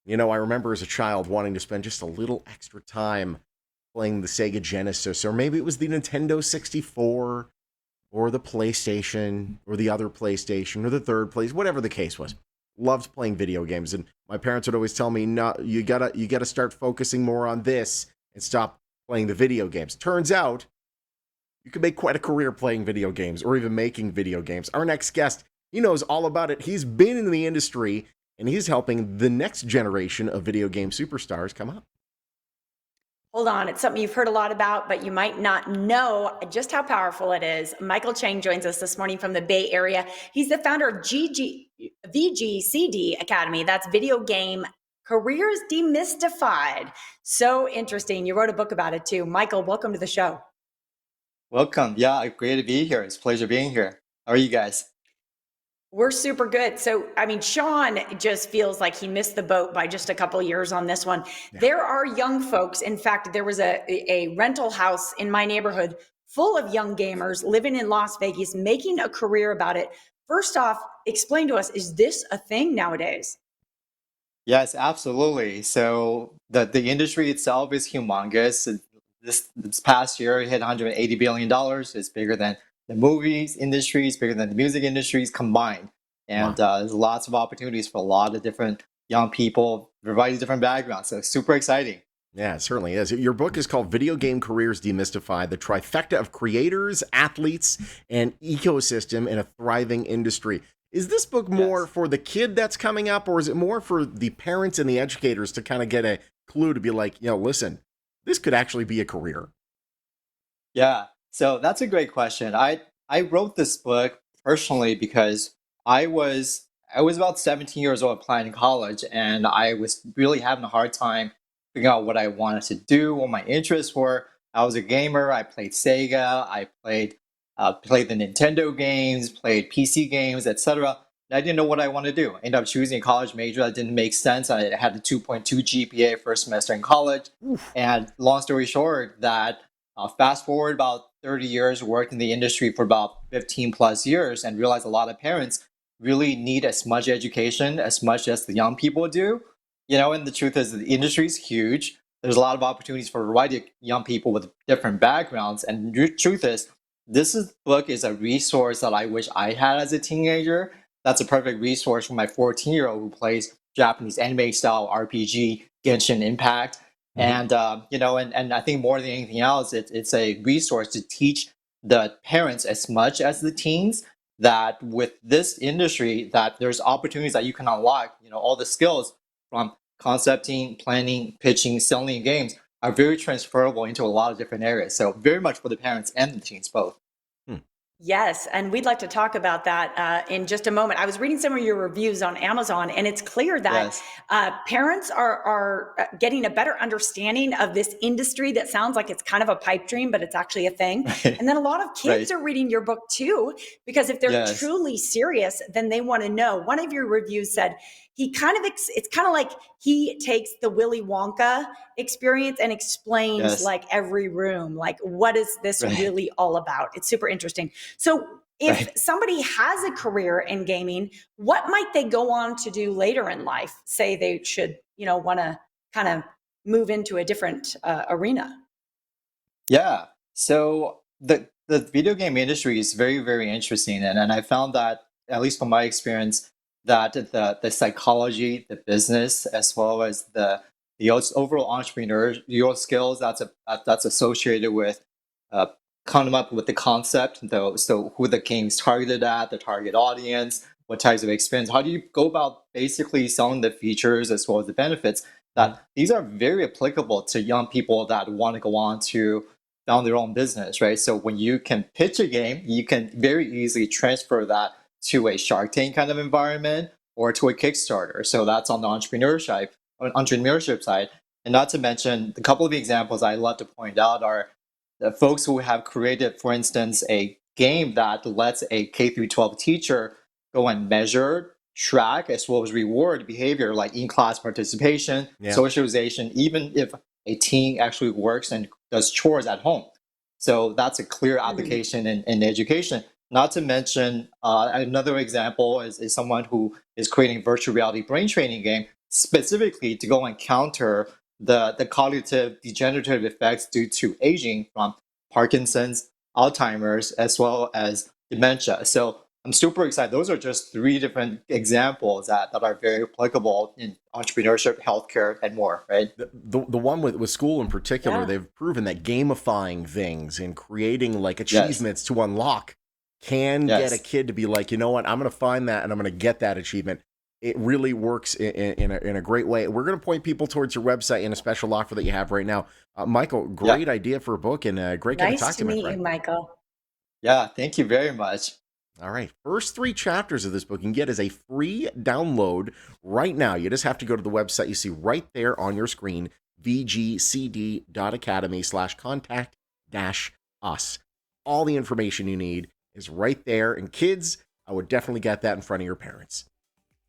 I remember as a child wanting to spend just a little extra time playing the Sega Genesis, or maybe it was the Nintendo 64, or the PlayStation, or the other PlayStation, or the third place, whatever the case was. Loved playing video games, and my parents would always tell me, "No, you gotta start focusing more on this and stop playing the video games." Turns out, you can make quite a career playing video games, or even making video games. Our next guest, he knows all about it. He's been in the industry, and he's helping the next generation of video game superstars come up. Hold on, it's something you've heard a lot about, but you might not know just how powerful it is. Michael Chang joins us this morning from the Bay Area. He's the founder of VGCD Academy. That's Video Game Careers Demystified. So interesting. You wrote a book about it too. Michael, welcome to the show. Welcome. Yeah, great to be here. It's a pleasure being here. How are you guys? We're super good. So, I mean, Sean just feels like he missed the boat by just a couple of years on this one. Yeah. There are young folks. In fact, there was a rental house in my neighborhood full of young gamers living in Las Vegas, making a career about it. First off, explain to us, is this a thing nowadays? Yes, absolutely. So the industry itself is humongous. This past year it hit $180 billion. It's bigger than the movies industry, it's bigger than the music industries combined. And Wow. there's lots of opportunities for a lot of different young people, providing different backgrounds. So super exciting. Yeah, it certainly is. Your book is called Video Game Careers Demystified: The Trifecta of Creators, Athletes, and Ecosystem in a Thriving Industry. Is this book more Yes. for the kid that's coming up, or is it more for the parents and the educators to kind of get a clue to be like, listen, this could actually be a career? Yeah, so that's a great question. I wrote this book personally because I was about 17 years old applying to college, and I was really having a hard time figuring out what I wanted to do, what my interests were. I was a gamer. I played Sega. I played the Nintendo games, played PC games, etc. And I didn't know what I wanted to do. Ended up choosing a college major that didn't make sense. I had a 2.2 GPA first semester in college, Oof. and long story short, that fast forward about 30 years, worked in the industry for about 15 plus years, and realized a lot of parents really need as much education as much as the young people do. And the truth is that the industry is huge. There's a lot of opportunities for a variety of young people with different backgrounds. And the truth is, book is a resource that I wish I had as a teenager. That's a perfect resource for my 14-year-old who plays Japanese anime style RPG Genshin Impact. Mhm. And I think more than anything else, it's a resource to teach the parents as much as the teens that with this industry that there's opportunities that you can unlock. All the skills from concepting, planning, pitching, selling games are very transferable into a lot of different areas. So very much for the parents and the teens both. Hmm. Yes, and we'd like to talk about that in just a moment. I was reading some of your reviews on Amazon, and it's clear that Yes. parents are getting a better understanding of this industry that sounds like it's kind of a pipe dream, but it's actually a thing. And then a lot of kids Right. are reading your book too, because if they're Yes. truly serious, then they want to know. One of your reviews said he kind of it's kind of like he takes the Willy Wonka experience and explains Yes. like every room, like what is this Right. really all about? It's super interesting. So if Right. somebody has a career in gaming, what might they go on to do later in life? Say they should, want to kind of move into a different arena. Yeah. So the video game industry is very, very interesting. And I found that, at least from my experience, that the psychology, the business, as well as the overall entrepreneurial skills that's associated with uh, coming up with the concept, though. So who the game's targeted at, the target audience, what types of experience, how do you go about basically selling the features as well as the benefits, Mhm. that these are very applicable to young people that want to go on to found their own business, right? So when you can pitch a game, you can very easily transfer that to a Shark Tank kind of environment or to a Kickstarter. So that's on the entrepreneurship side. And not to mention, a couple of examples I love to point out are the folks who have created, for instance, a game that lets a K through 12 teacher go and measure, track, as well as reward behavior like in-class participation, Yeah. socialization, even if a teen actually works and does chores at home. So that's a clear Mm. application in education. Not to mention, another example is someone who is creating a virtual reality brain training game specifically to go and counter the cognitive degenerative effects due to aging from Parkinson's, Alzheimer's, as well as dementia. So I'm super excited. Those are just three different examples that are very applicable in entrepreneurship, healthcare, and more, right? The one with school in particular, Yeah. they've proven that gamifying things and creating like Yes. achievements to unlock can get a Yes. kid to be like, you know what, I'm going to find that and I'm going to get that achievement. It really works in a great way. We're going to point people towards your website and a special offer that you have right now. Michael, great idea for a book and great getting to Nice talk to to you, my meet you, friend. Michael. Yeah, thank you very much. All right. First 3 chapters of this book you can get as a free download right now. You just have to go to the website you see right there on your screen, vgcd.academy/contact-us. All the information you need is right there. And kids, I would definitely get that in front of your parents.